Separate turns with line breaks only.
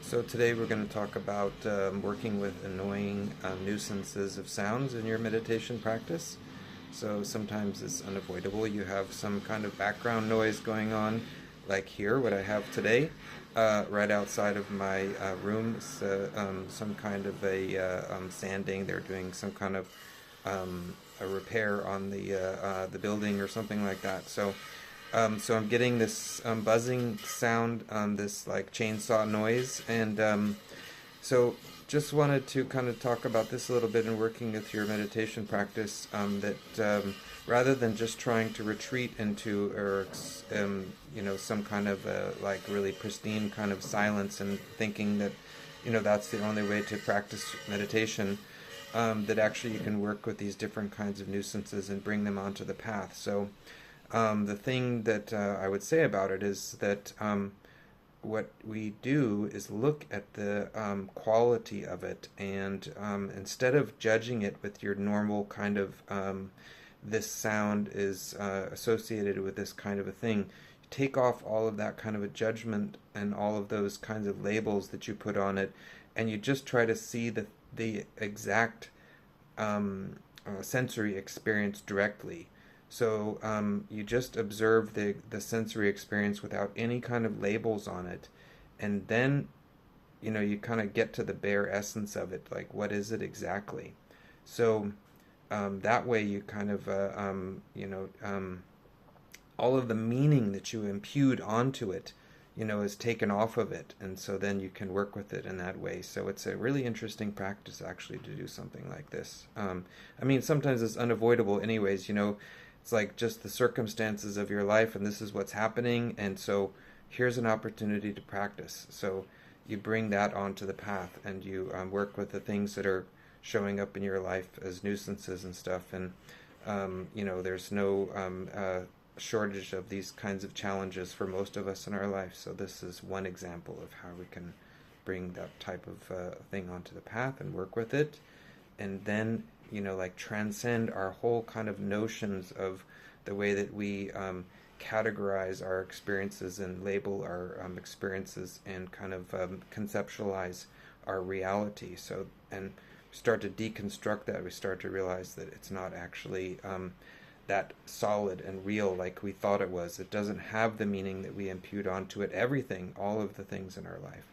So today we're going to talk about working with annoying nuisances of sounds in your meditation practice. So sometimes it's unavoidable. You have some kind of background noise going on, like here, what I have today, right outside of my room. It's some kind of a sanding. They're doing some kind of a repair on the building or something like that. So I'm getting this buzzing sound, this like chainsaw noise, and so just wanted to kind of talk about this a little bit in working with your meditation practice. That rather than just trying to retreat into or some kind of like really pristine kind of silence and thinking that that's the only way to practice meditation. That actually you can work with these different kinds of nuisances and bring them onto the path. So the thing that I would say about it is that what we do is look at the quality of it, and instead of judging it with your normal kind of this sound is associated with this kind of a thing, you take off all of that kind of a judgment and all of those kinds of labels that you put on it, and you just try to see the exact sensory experience directly. So you just observe the sensory experience without any kind of labels on it, and then you kind of get to the bare essence of it, like what is it exactly. So that way you kind of all of the meaning that you impute onto it is taken off of it, and so then you can work with it in that way. So it's a really interesting practice actually to do something like this. I mean, sometimes it's unavoidable anyways. It's like just the circumstances of your life, and this is what's happening, and so here's an opportunity to practice. So you bring that onto the path, and you work with the things that are showing up in your life as nuisances and stuff, and there's no shortage of these kinds of challenges for most of us in our life. So this is one example of how we can bring that type of thing onto the path and work with it, and then like transcend our whole kind of notions of the way that we categorize our experiences and label our experiences and kind of conceptualize our reality. So, and start to deconstruct that. We start to realize that it's not actually that solid and real like we thought it was. It doesn't have the meaning that we impute onto it. Everything, all of the things in our life.